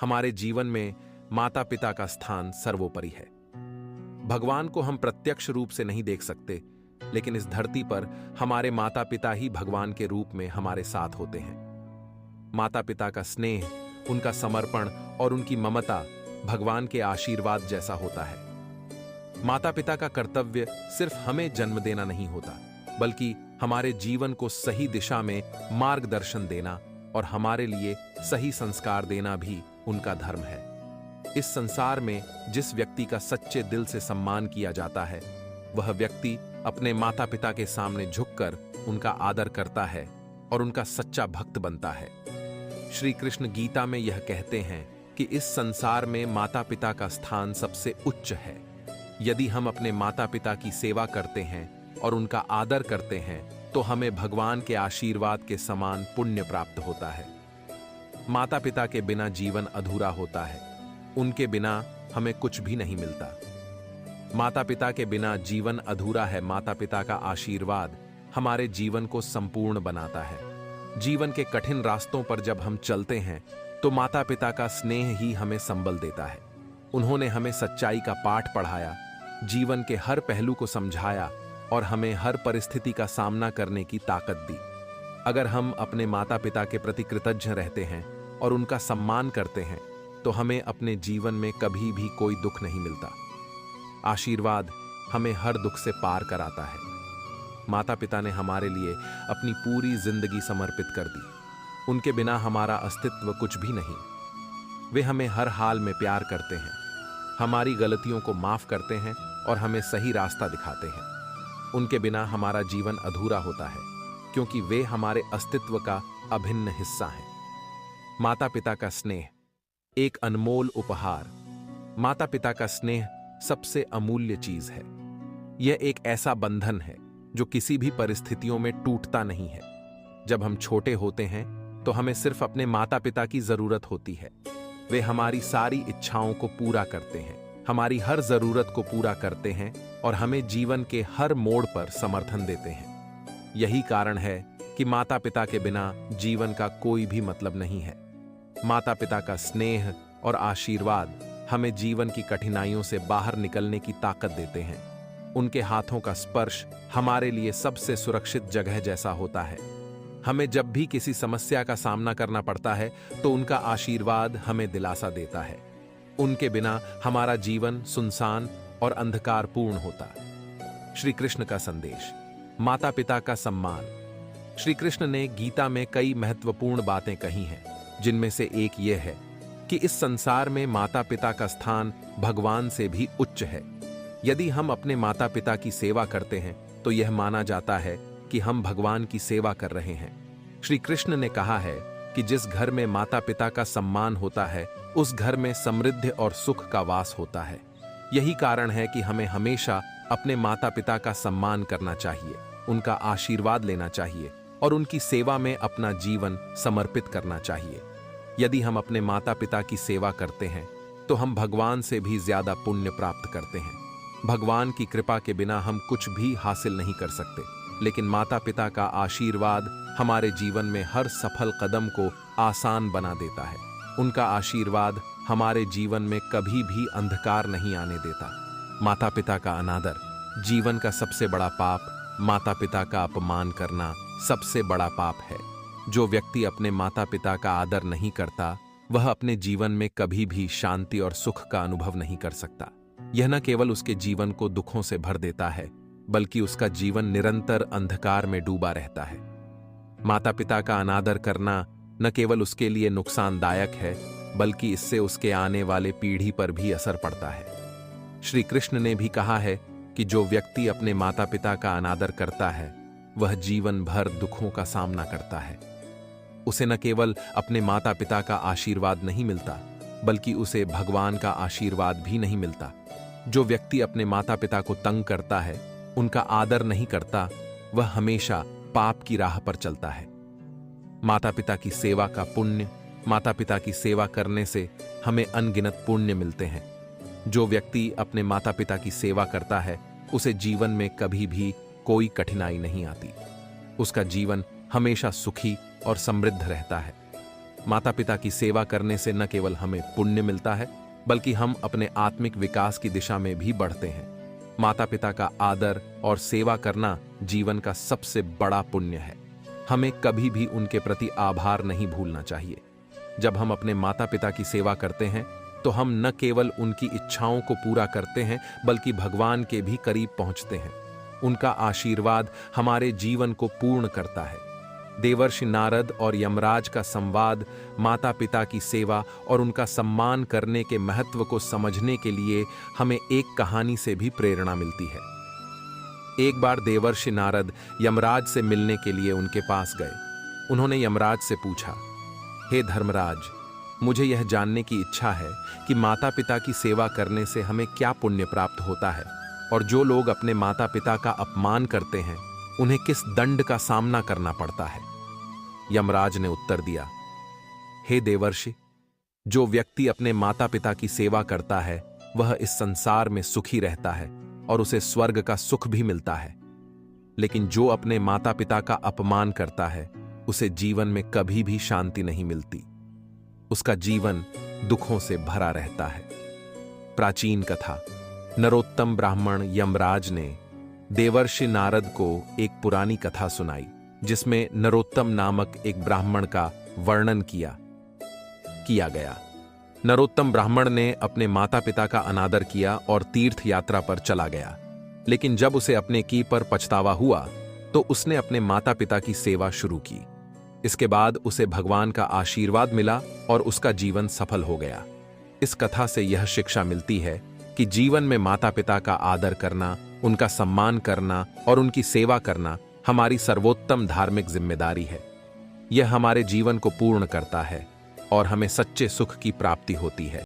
हमारे जीवन में माता पिता का स्थान सर्वोपरि है। भगवान को हम प्रत्यक्ष रूप से नहीं देख सकते, लेकिन इस धरती पर हमारे माता पिता ही भगवान के रूप में हमारे साथ होते हैं। माता पिता का स्नेह, उनका समर्पण और उनकी ममता भगवान के आशीर्वाद जैसा होता है। माता पिता का कर्तव्य सिर्फ हमें जन्म देना नहीं होता, बल्कि हमारे जीवन को सही दिशा में मार्गदर्शन देना और हमारे लिए सही संस्कार देना भी उनका धर्म है। इस संसार में जिस व्यक्ति का सच्चे दिल से सम्मान किया जाता है, वह व्यक्ति अपने माता पिता के सामने झुककर उनका आदर करता है और उनका सच्चा भक्त बनता है। श्री कृष्ण गीता में यह कहते हैं कि इस संसार में माता पिता का स्थान सबसे उच्च है। यदि हम अपने माता पिता की सेवा करते हैं और उनका आदर करते हैं, तो हमें भगवान के आशीर्वाद के समान पुण्य प्राप्त होता है। माता पिता के बिना जीवन अधूरा होता है। उनके बिना हमें कुछ भी नहीं मिलता। माता पिता के बिना जीवन अधूरा है। माता पिता का आशीर्वाद हमारे जीवन को संपूर्ण बनाता है। जीवन के कठिन रास्तों पर जब हम चलते हैं, तो माता पिता का स्नेह ही हमें संबल देता है। उन्होंने हमें सच्चाई का पाठ पढ़ाया, जीवन के हर पहलू को समझाया और हमें हर परिस्थिति का सामना करने की ताकत दी। अगर हम अपने माता पिता के प्रति कृतज्ञ रहते हैं और उनका सम्मान करते हैं, तो हमें अपने जीवन में कभी भी कोई दुख नहीं मिलता। आशीर्वाद हमें हर दुख से पार कराता है। माता पिता ने हमारे लिए अपनी पूरी जिंदगी समर्पित कर दी। उनके बिना हमारा अस्तित्व कुछ भी नहीं। वे हमें हर हाल में प्यार करते हैं, हमारी गलतियों को माफ करते हैं और हमें सही रास्ता दिखाते हैं। उनके बिना हमारा जीवन अधूरा होता है, क्योंकि वे हमारे अस्तित्व का अभिन्न हिस्सा हैं। माता पिता का स्नेह एक अनमोल उपहार। माता पिता का स्नेह सबसे अमूल्य चीज है। यह एक ऐसा बंधन है जो किसी भी परिस्थितियों में टूटता नहीं है। जब हम छोटे होते हैं, तो हमें सिर्फ अपने माता पिता की जरूरत होती है। वे हमारी सारी इच्छाओं को पूरा करते हैं, हमारी हर जरूरत को पूरा करते हैं और हमें जीवन के हर मोड़ पर समर्थन देते हैं। यही कारण है कि माता पिता के बिना जीवन का कोई भी मतलब नहीं है। माता पिता का स्नेह और आशीर्वाद हमें जीवन की कठिनाइयों से बाहर निकलने की ताकत देते हैं। उनके हाथों का स्पर्श हमारे लिए सबसे सुरक्षित जगह जैसा होता है। हमें जब भी किसी समस्या का सामना करना पड़ता है, तो उनका आशीर्वाद हमें दिलासा देता है। उनके बिना हमारा जीवन सुनसान और अंधकारपूर्ण होता। श्री कृष्ण का संदेश, माता पिता का सम्मान। श्री कृष्ण ने गीता में कई महत्वपूर्ण बातें कही हैं, जिनमें से एक यह है कि इस संसार में माता पिता का स्थान भगवान से भी उच्च है। यदि हम अपने माता पिता की सेवा करते हैं, तो यह माना जाता है कि हम भगवान की सेवा कर रहे हैं। श्री कृष्ण ने कहा है कि जिस घर में माता पिता का सम्मान होता है, उस घर में समृद्धि और सुख का वास होता है। यही कारण है कि हमें हमेशा अपने माता पिता का सम्मान करना चाहिए, उनका आशीर्वाद लेना चाहिए और उनकी सेवा में अपना जीवन समर्पित करना चाहिए। यदि हम अपने माता पिता की सेवा करते हैं, तो हम भगवान से भी ज्यादा पुण्य प्राप्त करते हैं। भगवान की कृपा के बिना हम कुछ भी हासिल नहीं कर सकते, लेकिन माता पिता का आशीर्वाद हमारे जीवन में हर सफल कदम को आसान बना देता है। उनका आशीर्वाद हमारे जीवन में कभी भी अंधकार नहीं आने देता। माता पिता का अनादर जीवन का सबसे बड़ा पाप। माता पिता का अपमान करना सबसे बड़ा पाप है। जो व्यक्ति अपने माता पिता का आदर नहीं करता, वह अपने जीवन में कभी भी शांति और सुख का अनुभव नहीं कर सकता। यह न केवल उसके जीवन को दुखों से भर देता है, बल्कि उसका जीवन निरंतर अंधकार में डूबा रहता है। माता पिता का अनादर करना न केवल उसके लिए नुकसानदायक है, बल्कि इससे उसके आने वाले पीढ़ी पर भी असर पड़ता है। श्री कृष्ण ने भी कहा है कि जो व्यक्ति अपने माता पिता का अनादर करता है, वह जीवन भर दुखों का सामना करता है। उसे न केवल अपने माता पिता का आशीर्वाद नहीं मिलता, बल्कि उसे भगवान का आशीर्वाद भी नहीं मिलता। जो व्यक्ति अपने माता पिता को तंग करता है, उनका आदर नहीं करता, वह हमेशा पाप की राह पर चलता है। माता पिता की सेवा का पुण्य। माता पिता की सेवा करने से हमें अनगिनत पुण्य मिलते हैं। जो व्यक्ति अपने माता पिता की सेवा करता है, उसे जीवन में कभी भी कोई कठिनाई नहीं आती। उसका जीवन हमेशा सुखी और समृद्ध रहता है। माता पिता की सेवा करने से न केवल हमें पुण्य मिलता है, बल्कि हम अपने आत्मिक विकास की दिशा में भी बढ़ते हैं। माता पिता का आदर और सेवा करना जीवन का सबसे बड़ा पुण्य है। हमें कभी भी उनके प्रति आभार नहीं भूलना चाहिए। जब हम अपने माता पिता की सेवा करते हैं तो हम न केवल उनकी इच्छाओं को पूरा करते हैं, बल्कि भगवान के भी करीब पहुंचते हैं। उनका आशीर्वाद हमारे जीवन को पूर्ण करता है। देवर्षि नारद और यमराज का संवाद माता पिता की सेवा और उनका सम्मान करने के महत्व को समझने के लिए हमें एक कहानी से भी प्रेरणा मिलती है। एक बार देवर्षि नारद यमराज से मिलने के लिए उनके पास गए। उन्होंने यमराज से पूछा, हे धर्मराज, मुझे यह जानने की इच्छा है कि माता पिता की सेवा करने से हमें क्या पुण्य प्राप्त होता है, और जो लोग अपने माता पिता का अपमान करते हैं उन्हें किस दंड का सामना करना पड़ता है। यमराज ने उत्तर दिया, हे देवर्षि, जो व्यक्ति अपने माता पिता की सेवा करता है वह इस संसार में सुखी रहता है और उसे स्वर्ग का सुख भी मिलता है। लेकिन जो अपने माता पिता का अपमान करता है उसे जीवन में कभी भी शांति नहीं मिलती। उसका जीवन दुखों से भरा रहता है। प्राचीन कथा। नरोत्तम ब्राह्मण यमराज ने देवर्षि नारद को एक पुरानी कथा सुनाई, जिसमें नरोत्तम नामक एक ब्राह्मण का वर्णन किया गया। नरोत्तम ब्राह्मण ने अपने माता पिता का अनादर किया और तीर्थ यात्रा पर चला गया। लेकिन जब उसे अपने की पर पछतावा हुआ तो उसने अपने माता पिता की सेवा शुरू की। इसके बाद उसे भगवान का आशीर्वाद मिला और उसका जीवन सफल हो गया। इस कथा से यह शिक्षा मिलती है कि जीवन में माता पिता का आदर करना, उनका सम्मान करना और उनकी सेवा करना हमारी सर्वोत्तम धार्मिक जिम्मेदारी है। यह हमारे जीवन को पूर्ण करता है और हमें सच्चे सुख की प्राप्ति होती है।